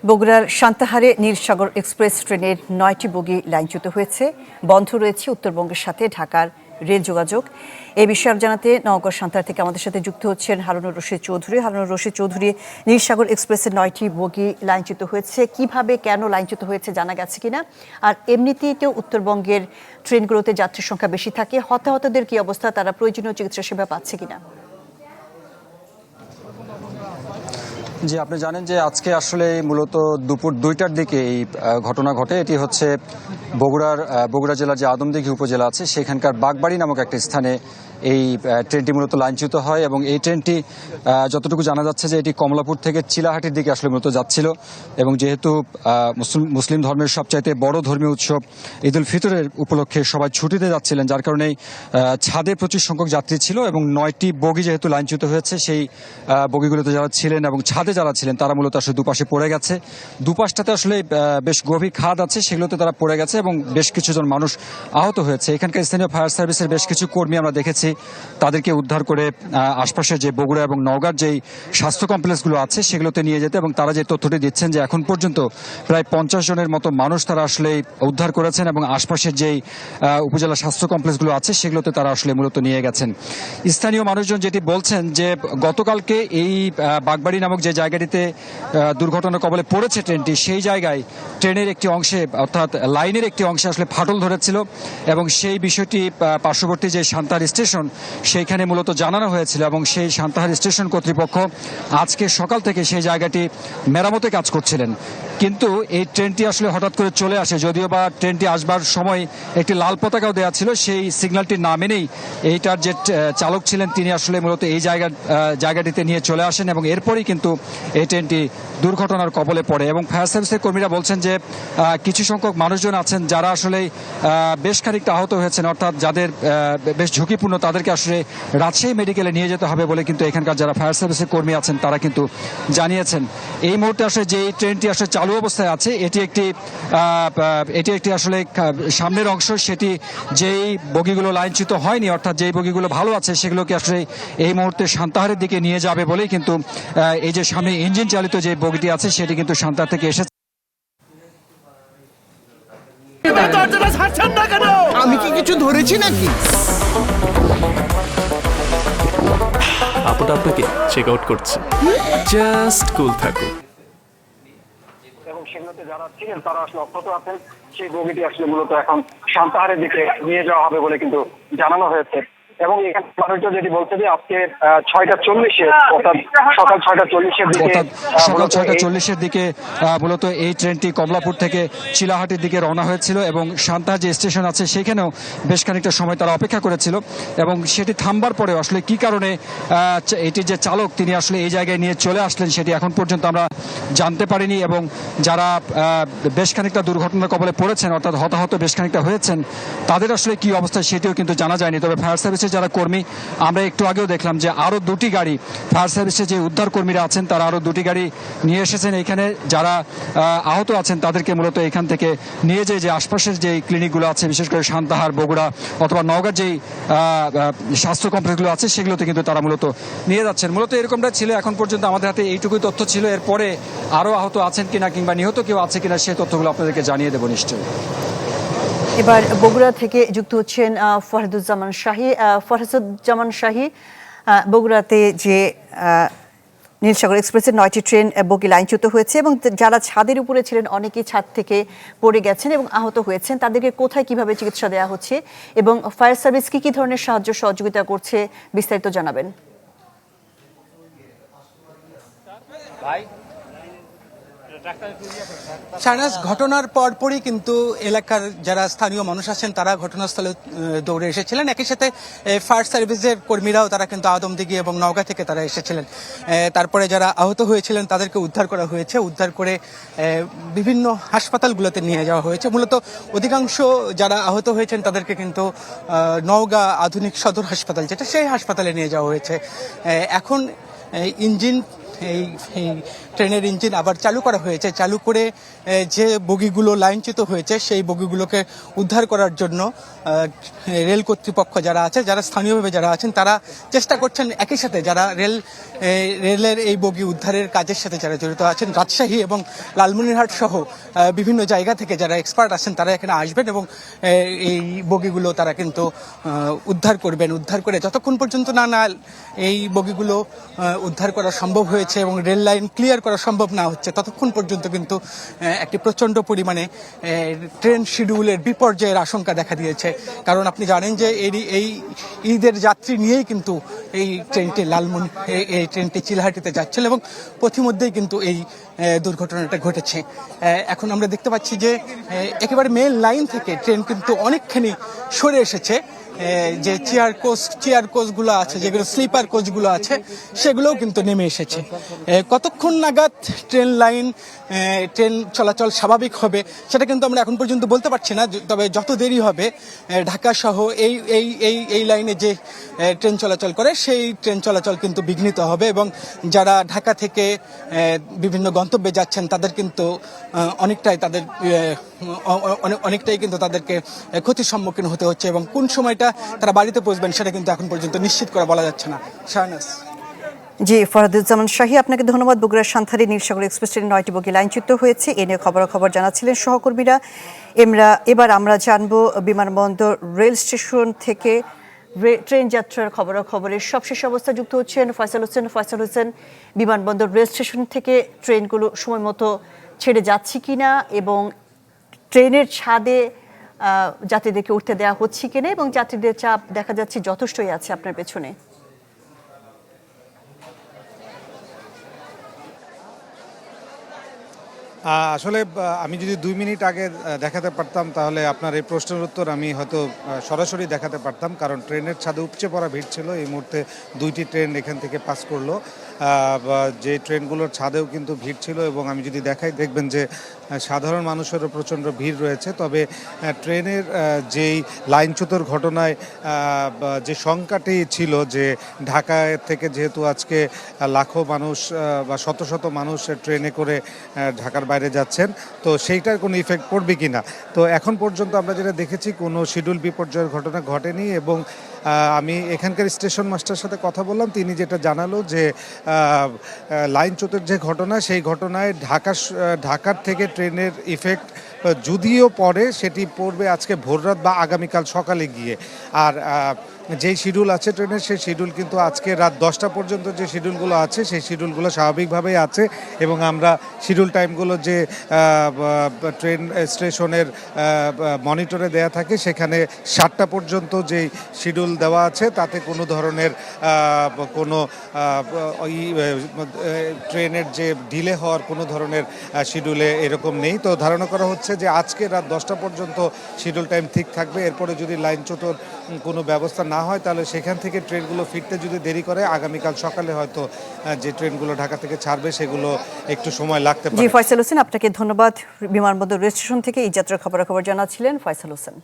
বগুড়ার সান্তাহারে নীলসাগর এক্সপ্রেস ট্রেনের ৯টি বগি লাইনচ্যুত হয়েছে। বন্ধ রয়েছে উত্তরবঙ্গের সাথে ঢাকার রেল যোগাযোগ। এই বিষয়ে জানাতে নওগাঁ সান্তাহার থেকে আমাদের সাথে যুক্ত হচ্ছেন হারুনুর রশিদ চৌধুরী। হারুনুর রশিদ চৌধুরী, নীলসাগর এক্সপ্রেসের ৯টি বগি লাইনচ্যুত হয়েছে, কিভাবে কেন লাইনচ্যুত হয়েছে জানা গেছে কিনা? আর এমনিতেই তো উত্তরবঙ্গের ট্রেনগুলোতে যাত্রীর সংখ্যা বেশি থাকে, হতাহতদের কি অবস্থা, তারা প্রয়োজনীয় চিকিৎসা সেবা পাচ্ছে কিনা? জি, আপনি জানেন যে আজকে আসলে মূলত দুপুর ২টার দিকে এই ঘটনা ঘটে। এটি হচ্ছে বগুড়া জেলার যে আদমদীঘি উপজেলা আছে সেখানকার বাগবাড়ি নামক একটা স্থানে এই ট্রেনটি মূলত লাইনচ্যুত হয় এবং এই ট্রেনটি যতটুকু জানা যাচ্ছে যে এটি কমলাপুর থেকে চিলাহাটির দিকে আসলে মূলত যাচ্ছিল এবং যেহেতু মুসলিম ধর্মের সবচাইতে বড় ধর্মীয় উৎসব ঈদ উল ফিতরের উপলক্ষে সবাই ছুটিতে যাচ্ছিলেন, যার কারণে ছাদে প্রচুর সংখ্যক যাত্রী ছিল এবং ৯টি বগি যেহেতু লাইনচ্যুত হয়েছে সেই বগিগুলোতে যারা ছিলেন এবং ছাদে যারা ছিলেন তারা মূলত আসলে দুপাশে পড়ে গেছে। দুপাশটাতে আসলে বেশ গভীর খাদ আছে, সেগুলোতে তারা পড়ে গেছে এবং বেশ কিছুজন মানুষ আহত হয়েছে। এখানকার স্থানীয় ফায়ার সার্ভিসের বেশ কিছু কর্মী আমরা দেখেছি, তাদেরকে উদ্ধার করে আশপাশের যে বগুড়া এবং নওগাঁর যেই স্বাস্থ্য কমপ্লেক্সগুলো আছে সেগুলোতে নিয়ে যেতে, এবং তারা যে তথ্যটি দিচ্ছেন যে এখন পর্যন্ত প্রায় ৫০ জনের মতো মানুষ তারা আসলে উদ্ধার করেছেন এবং আশপাশের যেই উপজেলা স্বাস্থ্য কমপ্লেক্সগুলো আছে সেগুলোতে তারা আসলে মূলত নিয়ে গেছেন। স্থানীয় মানুষজন যেটি বলছেন যে গতকালকে এই বাগবাড়ি নামক যে জায়গাটিতে দুর্ঘটনার কবলে পড়েছে ট্রেনটি, সেই জায়গায় ট্রেনের একটি অংশে অর্থাৎ লাইনের একটি অংশে আসলে ফাটল ধরেছিল এবং সেই বিষয়টি পার্শ্ববর্তী যে সান্তাহার স্টেশন সেইখানে মূলত জানানো হয়েছিল এবং সেই সান্তাহার স্টেশন কর্তৃপক্ষ আজকে সকাল থেকে সেই জায়গাটি মেরামতে কাজ করছিলেন। কিন্তু এই ট্রেনটি আসলে হঠাৎ করে চলে আসে, যদিও বা ট্রেনটি আসবার সময় একটি লাল পতাকাও দেওয়া ছিল, সেই সিগন্যালটি না মেনেই এইটার যে চালক ছিলেন তিনি আসলে মূলত এই জায়গাটিতে নিয়ে চলে আসেন এবং এরপরেই কিন্তু এই ট্রেনটি দুর্ঘটনার কবলে পড়ে। এবং ফায়ার সার্ভিসের কর্মীরা বলছেন যে কিছু সংখ্যক মানুষজন আছেন যারা আসলে বেশ খানিকটা আহত হয়েছেন, অর্থাৎ যাদের বেশ ঝুঁকিপূর্ণ, তাদেরকে আসলে রাজশাহী মেডিকেলে নিয়ে যেতে হবে বলে কিন্তু এখানকার যারা ফায়ার সার্ভিসের কর্মী আছেন তারা কিন্তু জানিয়েছেন। এই মুহূর্তে আসলে যে ট্রেনটি আসলে চালু অবস্থায় আছে এটি একটি আসলে সামনের অংশ, সেটি যেই বগিগুলো লাইনচ্যুত হয়নি অর্থাৎ যেই বগিগুলো ভালো আছে সেগুলোকে আসলে এই মুহূর্তে সান্তাহারের দিকে নিয়ে যাবে বলেই কিন্তু এই যে সামনে ইঞ্জিন চালিত যে বগিটি আছে সেটি কিন্তু সান্তাহার থেকে এসেছে। আমি কি কিছু ধরেছি নাকি? আপুটা আপনাকে চেক আউট করছে, জাস্ট কুল থাকুন। এবং সেগুলোতে যারা ছিলেন তারা আসলে অক্ষত আছেন। সেই বগিটি আসলে মূলত এখন সান্তাহারের দিকে নিয়ে যাওয়া হবে বলে কিন্তু জানানো হয়েছে। এবং এখানে মানুষজন যেটি বলছে যে আজকে ৬টা ৪০-এ অর্থাৎ সকাল 6টা 40-এর দিকে মূলত এই ট্রেনটি কমলাপুর থেকে চিলাহাটির দিকে রওনা হয়েছিল এবং সান্তাহার যে স্টেশন আছে সেখানেও বেশ খানিকটা সময় তারা অপেক্ষা করেছিল এবং সেটি থামবার পরেও আসলে কি কারণে এটির যে চালক তিনি আসলে এই জায়গায় নিয়ে চলে আসলেন সেটি এখন পর্যন্ত আমরা জানতে পারিনি। এবং যারা বেশ খানিকটা দুর্ঘটনার কবলে পড়েছেন অর্থাৎ হতাহত বেশ খানিকটা হয়েছেন তাদের আসলে কি অবস্থা সেটিও কিন্তু জানা যায়নি। তবে ফায়ার সার্ভিসের যারা কর্মী, আমরা একটু আগেও দেখলাম যে আরো 2টি গাড়ি ফায়ার সার্ভিসের যে উদ্ধার কর্মীরা আছেন তারা আরো 2টি গাড়ি নিয়ে এসেছেন। এখানে যারা আহত আছেন তাদেরকে মূলত এখান থেকে নিয়ে যে আশপাশের যে ক্লিনিকগুলো আছে বিশেষ করে সান্তাহার, বগুড়া অথবা নওগাঁর যেই স্বাস্থ্য কমপ্লেক্সগুলো আছে সেগুলোতে কিন্তু তারা মূলত নিয়ে যাচ্ছেন। মূলত এরকমটা ছিল এখন পর্যন্ত আমাদের হাতে এইটুকুই তথ্য ছিল। এরপরে আরো আহত আছেন কিনা কিংবা নিহত কেউ আছে কিনা সেই তথ্যগুলো আপনাদেরকে জানিয়ে দেবো নিশ্চয়ই। এবার বগুড়া থেকে যুক্ত হচ্ছেন ফরহাদুজ্জামান শাহী। বগুড়াতে যে নীলসাগর এক্সপ্রেসের 9টি ট্রেন বগি লাইনচ্যুত হয়েছে এবং যারা ছাদের উপরে ছিলেন অনেকেই ছাদ থেকে পড়ে গেছেন এবং আহত হয়েছেন, তাদেরকে কোথায় কিভাবে চিকিৎসা দেওয়া হচ্ছে এবং ফায়ার সার্ভিস কি ধরনের সাহায্য সহযোগিতা করছে বিস্তারিত জানাবেন। শাহনাজ, ঘটনার পরপরই কিন্তু এলাকার যারা স্থানীয় মানুষ আছেন তারা ঘটনাস্থলে দৌড়ে এসেছিলেন। একই সাথে ফায়ার সার্ভিসের কর্মীরাও তারা কিন্তু আদমদীঘি এবং নওগাঁ থেকে তারা এসেছিলেন। তারপরে যারা আহত হয়েছিলেন তাদেরকে উদ্ধার করা হয়েছে, উদ্ধার করে বিভিন্ন হাসপাতালগুলোতে নিয়ে যাওয়া হয়েছে। মূলত অধিকাংশ যারা আহত হয়েছেন তাদেরকে কিন্তু নওগাঁ আধুনিক সদর হাসপাতাল যেটা সেই হাসপাতালে নিয়ে যাওয়া হয়েছে। এখন ইঞ্জিন এই এই ট্রেনের ইঞ্জিন আবার চালু করা হয়েছে। চালু করে যে বগিগুলো লাইনচ্যুত হয়েছে সেই বগিগুলোকে উদ্ধার করার জন্য রেল কর্তৃপক্ষ যারা আছে, যারা স্থানীয়ভাবে যারা আছেন, তারা চেষ্টা করছেন। একই সাথে যারা রেলের এই বগি উদ্ধারের কাজের সাথে যারা জড়িত আছেন, রাজশাহী এবং লালমনিরহাট সহ বিভিন্ন জায়গা থেকে যারা এক্সপার্ট আছেন তারা এখানে আসবেন এবং এই বগিগুলো তারা কিন্তু উদ্ধার করবেন। উদ্ধার করে যতক্ষণ পর্যন্ত না এই বগিগুলো উদ্ধার করা সম্ভব হয়েছে এবং রেল লাইন ক্লিয়ার করা সম্ভব না হচ্ছে, ততক্ষণ পর্যন্ত কিন্তু একটি প্রচণ্ড পরিমাণে ট্রেন শিডিউলের বিপর্যয়ের আশঙ্কা দেখা দিয়েছে। কারণ আপনি জানেন যে এই ঈদের যাত্রী নিয়েই কিন্তু এই ট্রেনটি চিলাহাটিতে যাচ্ছিল এবং পথিমধ্যেই কিন্তু এই দুর্ঘটনাটা ঘটেছে। এখন আমরা দেখতে পাচ্ছি যে একেবারে মেন লাইন থেকে ট্রেন কিন্তু অনেকখানি সরে এসেছে। যে চেয়ার কোচগুলো আছে, যেগুলো স্লিপার কোচগুলো আছে, সেগুলোও কিন্তু নেমে এসেছে। কতক্ষণ নাগাদ ট্রেন চলাচল স্বাভাবিক হবে সেটা কিন্তু আমরা এখন পর্যন্ত বলতে পারছি না। তবে যত দেরি হবে ঢাকা সহ এই লাইনে যে ট্রেন চলাচল করে সেই ট্রেন চলাচল কিন্তু বিঘ্নিত হবে এবং যারা ঢাকা থেকে বিভিন্ন গন্তব্যে যাচ্ছেন তাদের কিন্তু অনেকটাই কিন্তু তাদেরকে ক্ষতির সম্মুখীন হতে হচ্ছে এবং কোন সময়টা তারা বাড়িতে পৌঁছবেন সেটা কিন্তু এখন পর্যন্ত নিশ্চিত করে বলা যাচ্ছে না। শাহনাজ। জি, ফরহাদুজ্জামান শাহী, আপনাকে ধন্যবাদ। বগুড়ার সান্তাহার নীলসাগর এক্সপ্রেস ট্রেন 9টি বগি লাইনচ্যুত হয়েছে, এ নিয়ে খবর জানাচ্ছিলেন সহকর্মীরা। এবার আমরা জানবো বিমানবন্দর রেল স্টেশন থেকে ট্রেন যাত্রার খবরের সবশেষ অবস্থা। যুক্ত হচ্ছেন ফয়সাল হোসেন। বিমানবন্দর রেল স্টেশন থেকে ট্রেনগুলো সময় মতো ছেড়ে যাচ্ছে কিনা এবং ট্রেনের ছাদে যাত্রীদেরকে উঠতে দেওয়া হচ্ছে কিনা এবং যাত্রীদের চাপ দেখা যাচ্ছে যথেষ্টই আছে আপনার পেছনে। আসলে আমি যদি 2 মিনিট আগে দেখাতে পারতাম তাহলে আপনার এই প্রশ্নের উত্তর আমি হয়তো সরাসরি দেখাতে পারতাম, কারণ ট্রেনের ছাদে উপচে পড়া ভিড় ছিল। এই মুহূর্তে 2টি ট্রেন এখান থেকে পাস করলো, যে ট্রেনগুলোর ছাদেও কিন্তু ভিড় ছিল এবং আমি যদি দেখাই দেখবেন যে সাধারণ মানুষেরও প্রচণ্ড ভিড় রয়েছে। তবে ট্রেনের যেই লাইনচ্যুতর ঘটনায় যে শঙ্কাটি ছিল যে ঢাকা থেকে যেহেতু আজকে লাখো মানুষ বা শত শত মানুষ ট্রেনে করে ঢাকার বাইরে যাচ্ছেন, তো সেইটার কোনো ইফেক্ট পড়বে কি না। তো এখন পর্যন্ত আমরা যেটা দেখেছি কোনো শিডিউল বিপর্যয়ের ঘটনা ঘটেনি এবং আমি এখানকার স্টেশন মাস্টারের সাথে কথা বললাম, তিনি যেটা জানালো যে লাইনচ্যুতের যে ঘটনা সেই ঘটনায় ঢাকার থেকে ট্রেনের ইফেক্ট যদিও পড়ে সেটি পড়বে আজকে ভোররাত বা আগামীকাল সকালে গিয়ে। আর যেই শিডিউল আছে ট্রেনের সেই শিডিউল কিন্তু আজকে রাত 10টা পর্যন্ত যে শিডিউলগুলো আছে সেই শিডিউলগুলো স্বাভাবিকভাবেই আছে এবং আমরা শিডিউল টাইমগুলো যে ট্রেন স্টেশনের মনিটরে দেয়া থাকে সেখানে 7টা পর্যন্ত যেই শিডিউল দেওয়া আছে তাতে কোনো ধরনের কোনো ট্রেনের যে ডিলে হওয়ার কোনো ধরনের শিডিউলে এরকম নেই। তো ধারণা করা হচ্ছে যে আজকে রাত 10টা পর্যন্ত শিডিউল টাইম ঠিক থাকবে। এরপরে যদি লাইনচ্যুতর কোনো ব্যবস্থা না হয় তাহলে সেখান থেকে ট্রেনগুলো ফিরতে যদি দেরি করে আগামীকাল সকালে হয়তো যে ট্রেনগুলো ঢাকা থেকে ছাড়বে সেগুলো একটু সময় লাগতে পারে। জি, ফয়সাল হোসেন, আপনাকে ধন্যবাদ। বিমানবন্দর রেল স্টেশন থেকে এই যাত্রার খবর জানাচ্ছিলেন ফয়সাল হোসেন।